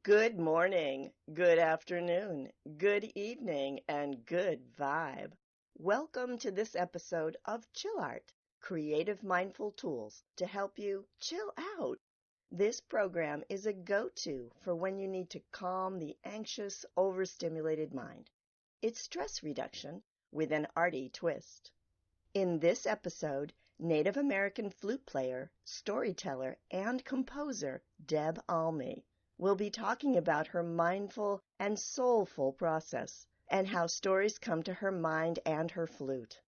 Good morning, good afternoon, good evening, and good vibe. Welcome to this episode of Chill Art, creative mindful tools to help you chill out. This program is a go-to for when you need to calm the anxious, overstimulated mind. It's stress reduction with an arty twist. In this episode, Native American flute player, storyteller, and composer Deb Almy will be talking about her mindful and soulful process and how stories come to her mind and her flute.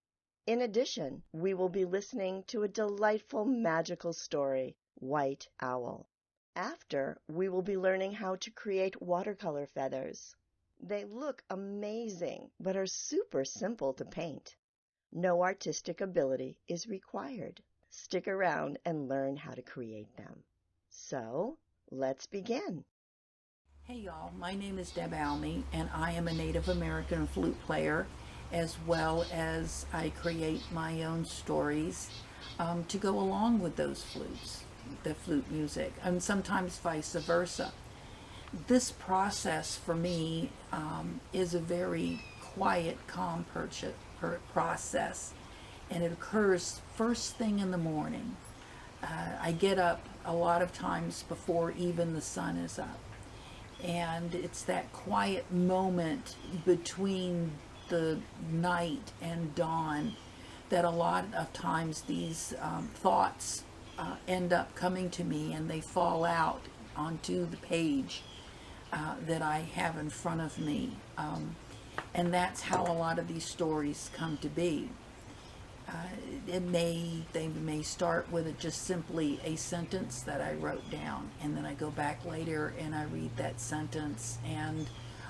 In addition, we will be listening to a delightful magical story, White Owl. After, we will be learning how to create watercolor feathers. They look amazing, but are super simple to paint. No artistic ability is required. Stick around and learn how to create them. So, let's begin. Hey y'all, my name is Deb Almy and I am a Native American flute player, as well as I create my own stories to go along with those flutes, the flute music, and sometimes vice versa. This process for me is a very quiet, calm process, and it occurs first thing in the morning. I get up a lot of times before even the sun is up, and it's that quiet moment between the night and dawn that a lot of times these thoughts end up coming to me, and they fall out onto the page that I have in front of me. And that's how a lot of these stories come to be. They may start with just simply a sentence that I wrote down, and then I go back later and I read that sentence, and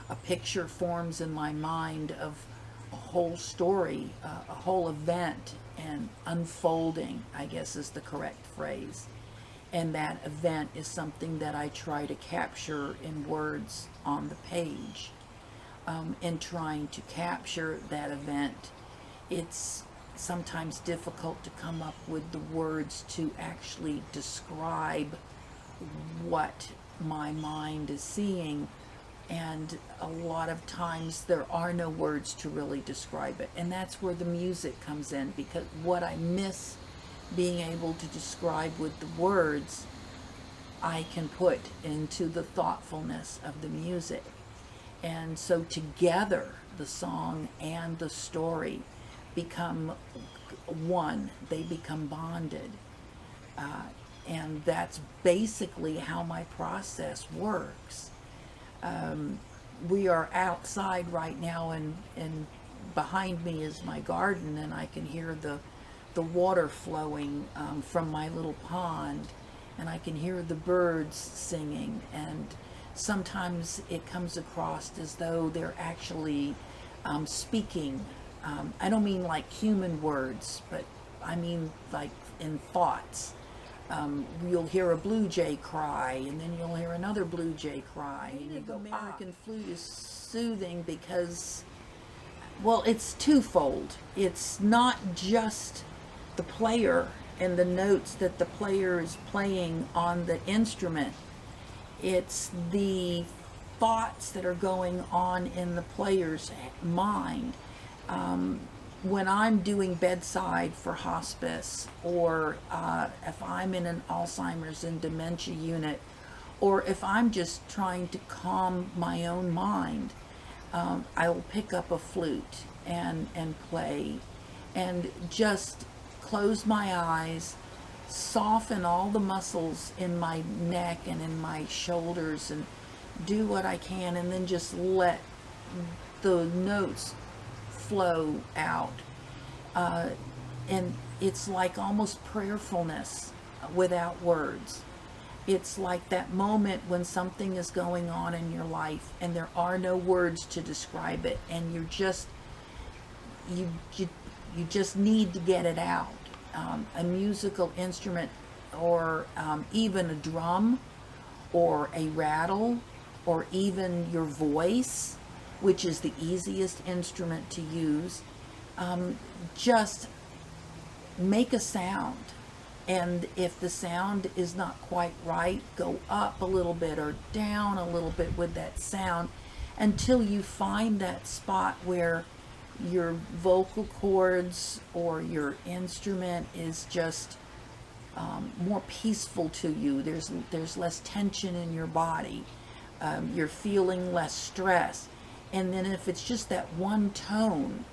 a picture forms in my mind of a whole story, a whole event, and unfolding, I guess is the correct phrase. And that event is something that I try to capture in words on the page. In trying to capture that event, it's sometimes difficult to come up with the words to actually describe what my mind is seeing, and a lot of times there are no words to really describe it, and that's where the music comes in, because what I miss being able to describe with the words, I can put into the thoughtfulness of the music. And so together, the song and the story become one. They become bonded. And that's basically how my process works. We are outside right now, and behind me is my garden, and I can hear the water flowing from my little pond, and I can hear the birds singing, and sometimes it comes across as though they're actually speaking. I don't mean like human words, but I mean like in thoughts. You'll hear a blue jay cry, and then you'll hear another blue jay cry, and you go, American flute is soothing because, well, it's twofold. It's not just the player and the notes that the player is playing on the instrument. It's the thoughts that are going on in the player's mind. When I'm doing bedside for hospice, or if I'm in an Alzheimer's and dementia unit, or if I'm just trying to calm my own mind, I will pick up a flute and play, and just close my eyes, soften all the muscles in my neck and in my shoulders, and do what I can, and then just let the notes flow out. And it's like almost prayerfulness without words. It's like that moment when something is going on in your life and there are no words to describe it, and you're just you just need to get it out. A musical instrument, or even a drum, or a rattle, or even your voice, which is the easiest instrument to use, just make a sound. And if the sound is not quite right, go up a little bit or down a little bit with that sound until you find that spot where your vocal cords or your instrument is just more peaceful to you. There's less tension in your body. You're feeling less stress. And then if it's just that one tone,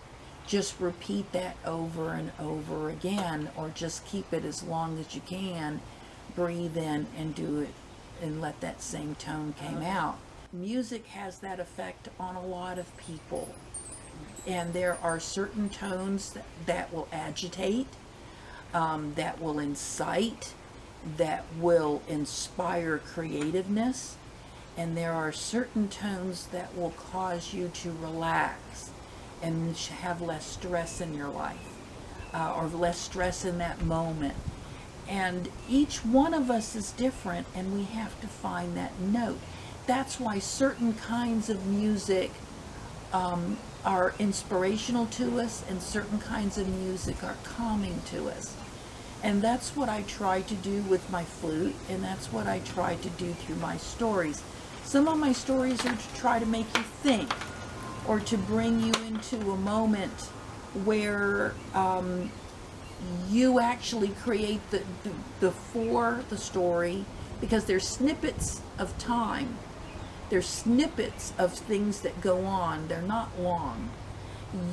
just repeat that over and over again, or just keep it as long as you can. Breathe in and do it and let that same tone come out. Music has that effect on a lot of people. And there are certain tones that will agitate, that will incite, that will inspire creativeness. And there are certain tones that will cause you to relax and have less stress in your life, or less stress in that moment. And each one of us is different, and we have to find that note. That's why certain kinds of music are inspirational to us, and certain kinds of music are calming to us. And that's what I try to do with my flute, and that's what I try to do through my stories. Some of my stories are to try to make you think, or to bring you into a moment where you actually create the story, because there's snippets of time. There's snippets of things that go on. They're not long.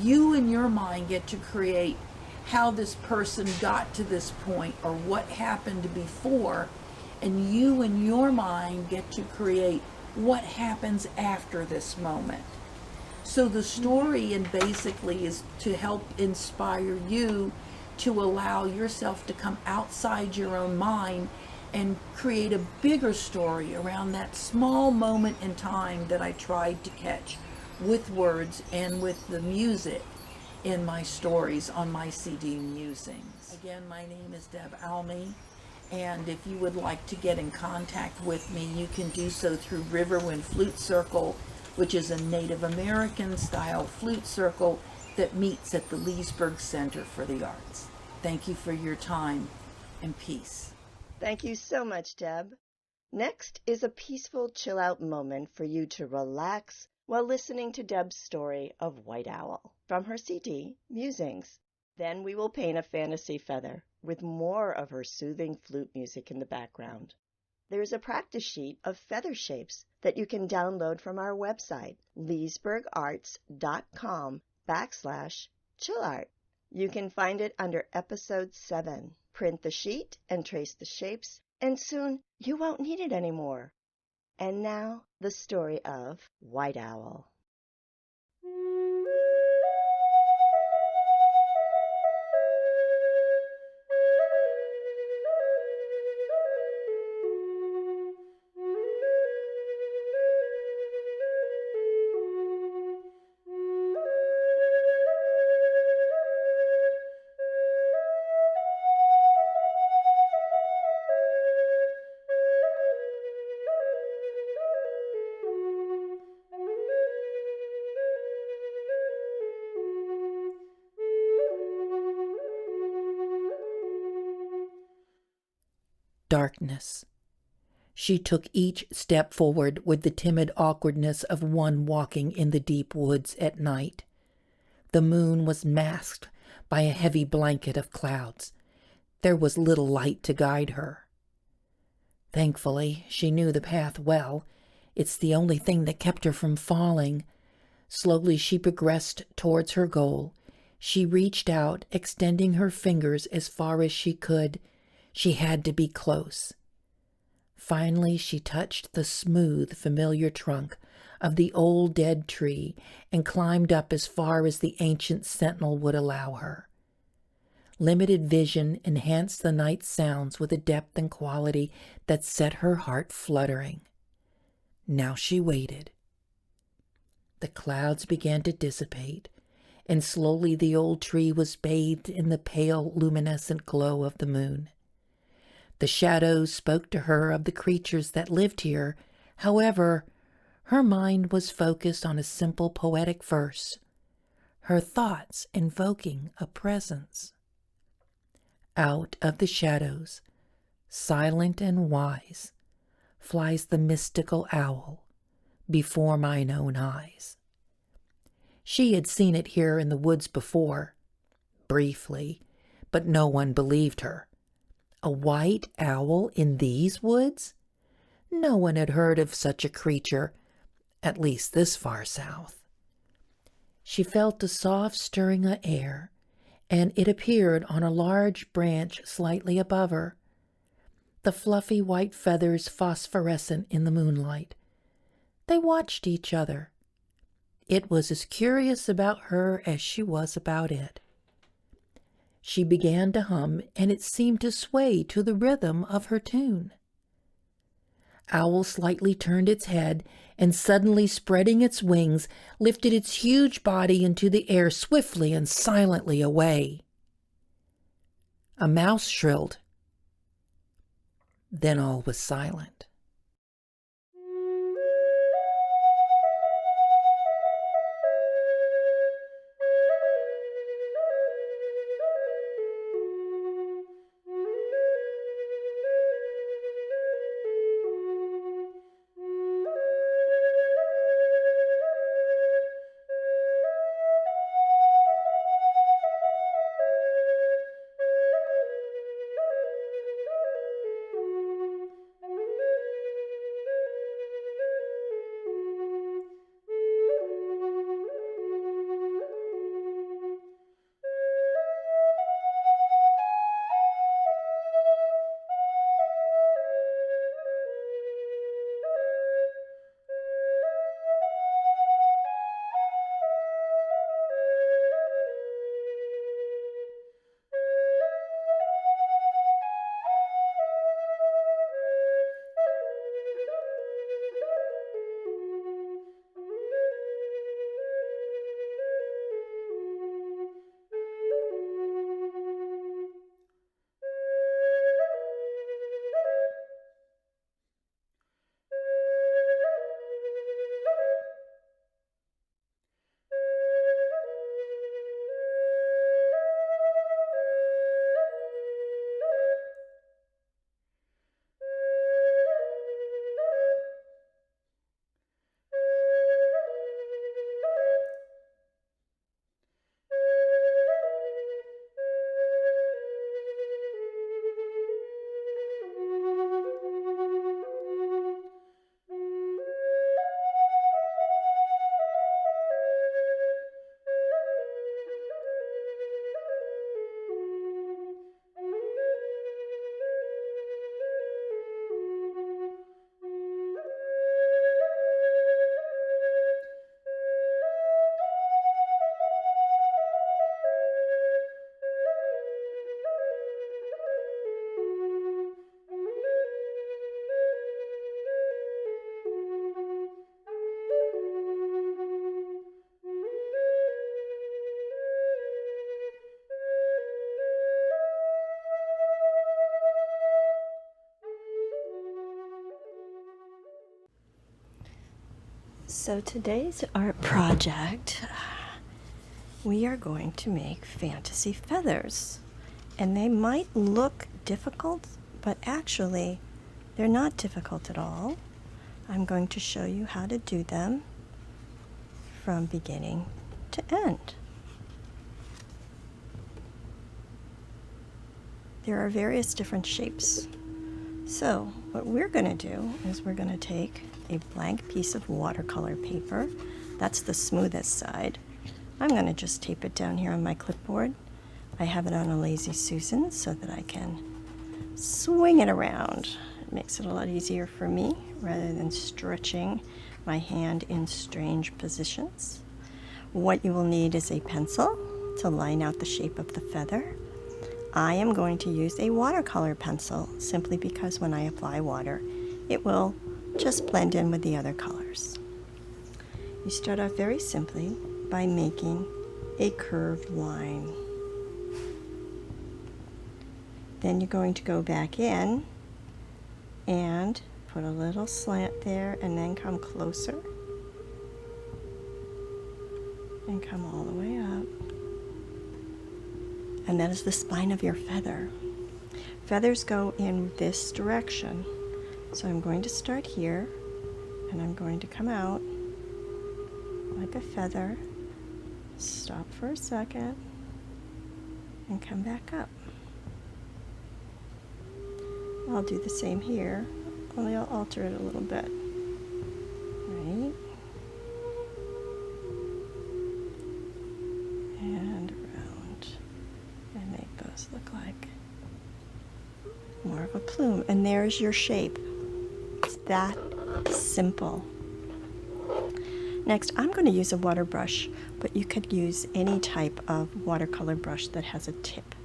You in your mind get to create how this person got to this point, or what happened before, and you in your mind get to create what happens after this moment. So the story, and basically, is to help inspire you to allow yourself to come outside your own mind and create a bigger story around that small moment in time that I tried to catch with words and with the music in my stories on my CD Musings. Again, my name is Deb Almy, and if you would like to get in contact with me, you can do so through Riverwind Flute Circle, which is a Native American style flute circle that meets at the Leesburg Center for the Arts. Thank you for your time, and peace. Thank you so much, Deb. Next is a peaceful chill-out moment for you to relax while listening to Deb's story of White Owl from her CD, Musings. Then we will paint a fantasy feather with more of her soothing flute music in the background. There's a practice sheet of feather shapes that you can download from our website, leesburgarts.com/chillart. You can find it under episode 7. Print the sheet and trace the shapes, and soon you won't need it anymore. And now, the story of White Owl. Darkness. She took each step forward with the timid awkwardness of one walking in the deep woods at night. The moon was masked by a heavy blanket of clouds. There was little light to guide her. Thankfully, she knew the path well. It's the only thing that kept her from falling. Slowly she progressed towards her goal. She reached out, extending her fingers as far as she could. She had to be close. Finally, she touched the smooth, familiar trunk of the old dead tree and climbed up as far as the ancient sentinel would allow her. Limited vision enhanced the night's sounds with a depth and quality that set her heart fluttering. Now she waited. The clouds began to dissipate, and slowly the old tree was bathed in the pale, luminescent glow of the moon. The shadows spoke to her of the creatures that lived here. However, her mind was focused on a simple poetic verse, her thoughts invoking a presence. Out of the shadows, silent and wise, flies the mystical owl before mine own eyes. She had seen it here in the woods before, briefly, but no one believed her. A white owl in these woods? No one had heard of such a creature, at least this far south. She felt a soft stirring of air, and it appeared on a large branch slightly above her, the fluffy white feathers phosphorescent in the moonlight. They watched each other. It was as curious about her as she was about it. She began to hum, and it seemed to sway to the rhythm of her tune. Owl slightly turned its head, and suddenly spreading its wings, lifted its huge body into the air swiftly and silently away. A mouse shrilled. Then all was silent. So today's art project, we are going to make fantasy feathers. And they might look difficult, but actually they're not difficult at all. I'm going to show you how to do them from beginning to end. There are various different shapes. So what we're going to do is we're going to take a blank piece of watercolor paper. That's the smoothest side. I'm going to just tape it down here on my clipboard. I have it on a Lazy Susan so that I can swing it around. It makes it a lot easier for me rather than stretching my hand in strange positions. What you will need is a pencil to line out the shape of the feather. I am going to use a watercolor pencil simply because when I apply water, it will just blend in with the other colors. You start off very simply by making a curved line. Then you're going to go back in and put a little slant there and then come closer and come all the way up. And that is the spine of your feather. feathers go in this direction. So I'm going to start here, and I'm going to come out like a feather, stop for a second, and come back up. I'll do the same here, only I'll alter it a little bit. Right? And around, and make those look like more of a plume. And there's your shape. It's that simple. Next, I'm going to use a water brush, but you could use any type of watercolor brush that has a tip.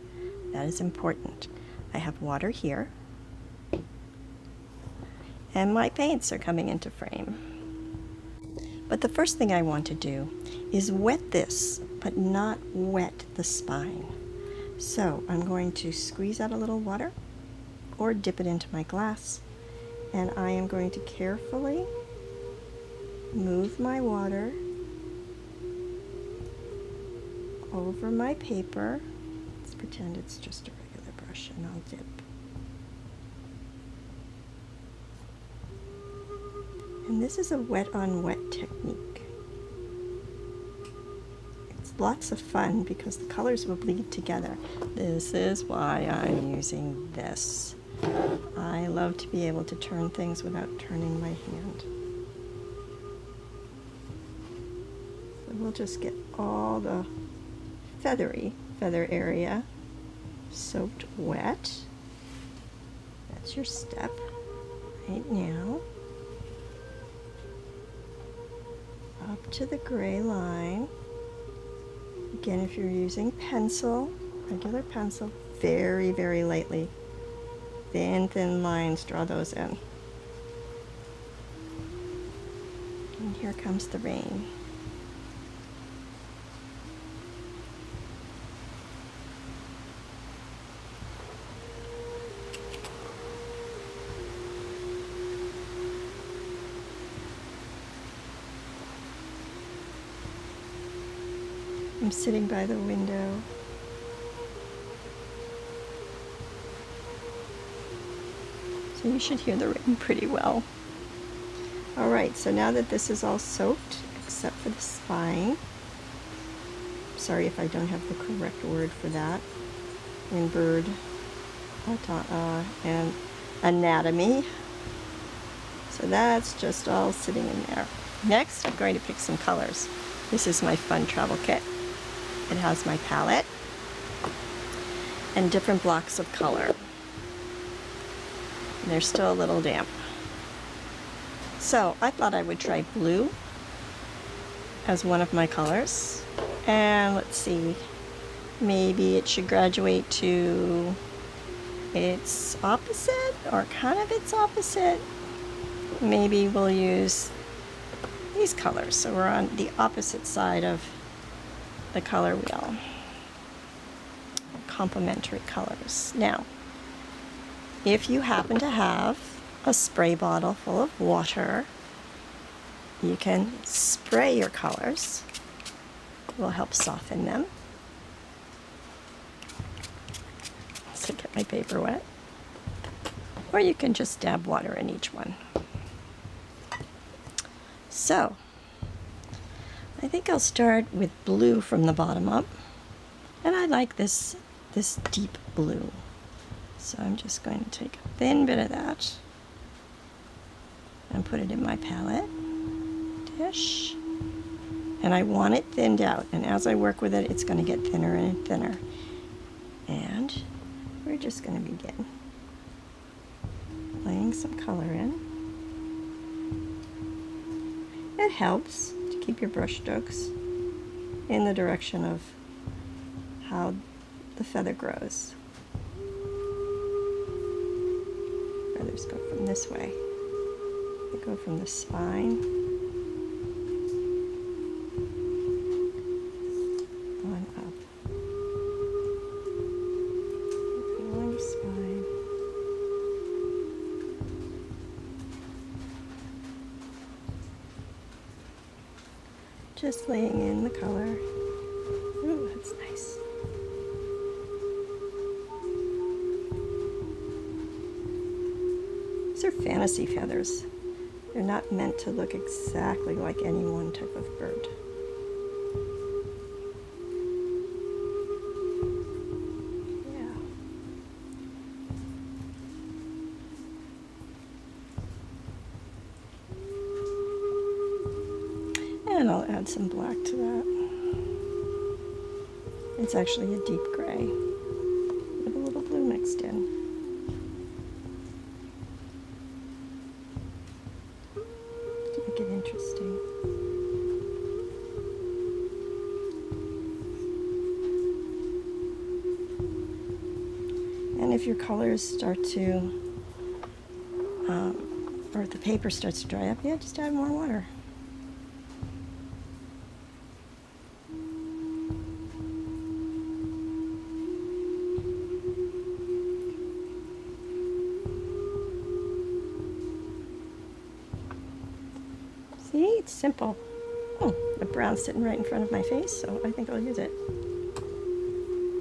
That is important. I have water here, and my paints are coming into frame. But the first thing I want to do is wet this, but not wet the spine. So I'm going to squeeze out a little water or dip it into my glass, and I am going to carefully move my water over my paper. Let's pretend it's just a regular brush, and I'll dip. And this is a wet on wet technique. It's lots of fun because the colors will bleed together. This is why I'm using this. I love to be able to turn things without turning my hand. So we'll just get all the feather area soaked wet. That's your step right now. Up to the gray line. Again, if you're using pencil, regular pencil, very, very lightly. Thin lines, draw those in. And here comes the rain. I'm sitting by the window. So you should hear the rain pretty well. All right, so now that this is all soaked, except for the spine, sorry if I don't have the correct word for that in bird and anatomy. So that's just all sitting in there. Next, I'm going to pick some colors. This is my fun travel kit. It has my palette and different blocks of color. And they're still a little damp. So I thought I would try blue as one of my colors. And let's see, maybe it should graduate to its opposite or kind of its opposite. Maybe we'll use these colors. So we're on the opposite side of the color wheel. Complementary colors. Now, if you happen to have a spray bottle full of water, you can spray your colors. It will help soften them. So get my paper wet. Or you can just dab water in each one. So, I think I'll start with blue from the bottom up. And I like this deep blue. So I'm just going to take a thin bit of that and put it in my palette dish. And I want it thinned out. And as I work with it, it's going to get thinner and thinner. And we're just going to begin laying some color in. It helps to keep your brush strokes in the direction of how the feather grows. Feathers go from this way. They go from the spine on up. Along the spine. Just laying in the color. Ooh, that's nice. These are fantasy feathers. They're not meant to look exactly like any one type of bird. Yeah. And I'll add some black to that. It's actually a deep gray with a little blue mixed in. To make it interesting. And if your colors start to, or if the paper starts to dry up, yeah, just add more water. See, it's simple. Oh, the brown's sitting right in front of my face, so I think I'll use it.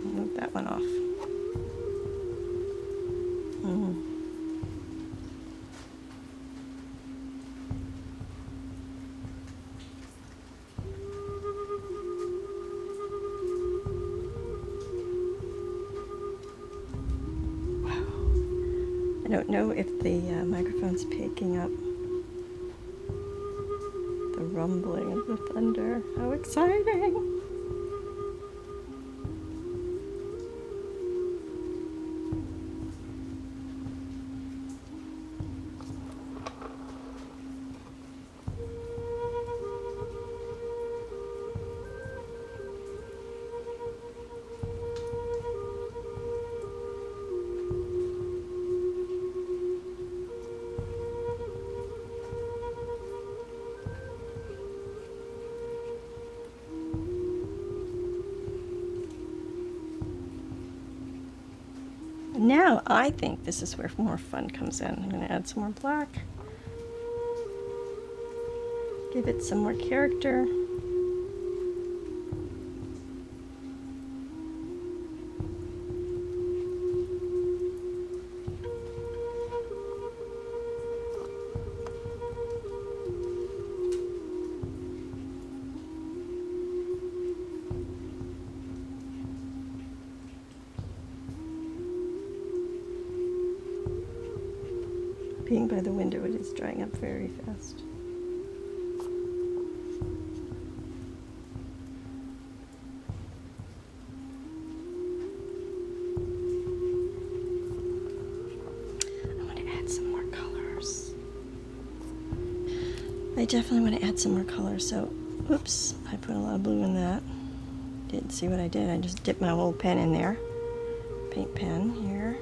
Move that one off. Wow. I don't know if the microphone's picking up the rumbling of the thunder. How exciting! Now I think this is where more fun comes in. I'm going to add some more black. Give it some more character. Being by the window, it is drying up very fast. I want to add some more colors. I definitely want to add some more colors, so oops, I put a lot of blue in that. Didn't see what I did. I just dipped my whole pen in there. Paint pen here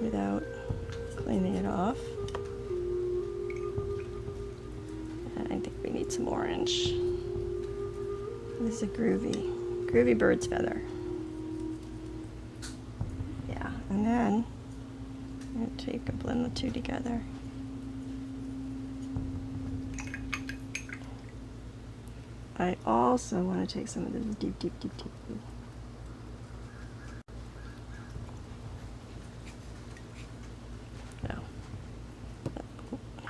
without cleaning it off. And I think we need some orange. This is a groovy bird's feather. Yeah, and then I'm going to blend the two together. I also want to take some of this deep blue.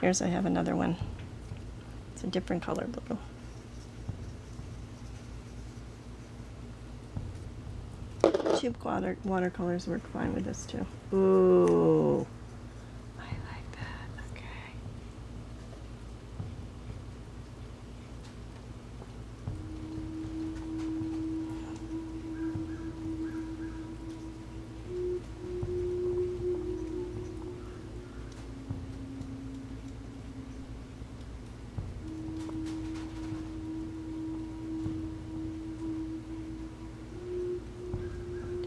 Here's, I have another one. It's a different color blue. Tube watercolors work fine with this too. Ooh, I like that. Okay.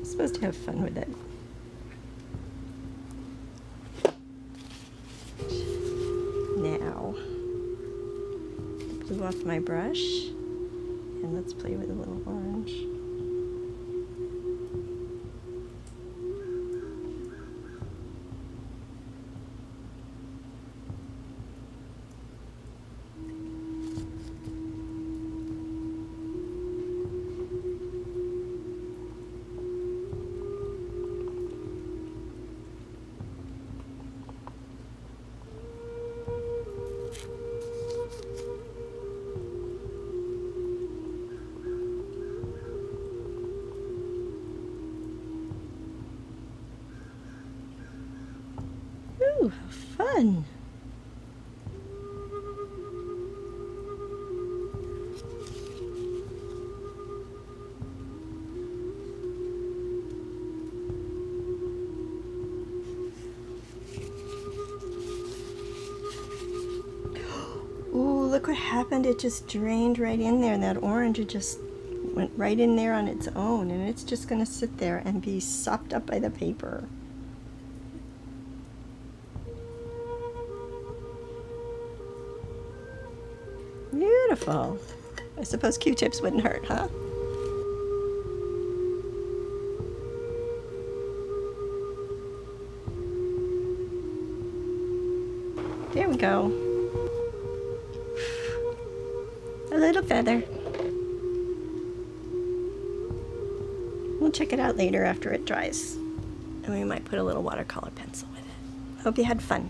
Supposed to have fun with it. Now, blue off my brush, and let's play with a little orange. Ooh, fun. Ooh, look what happened. It just drained right in there. That orange, it just went right in there on its own, and it's just going to sit there and be sopped up by the paper. Beautiful. I suppose Q-tips wouldn't hurt, huh? There we go. A little feather. We'll check it out later after it dries. And we might put a little watercolor pencil with it. Hope you had fun.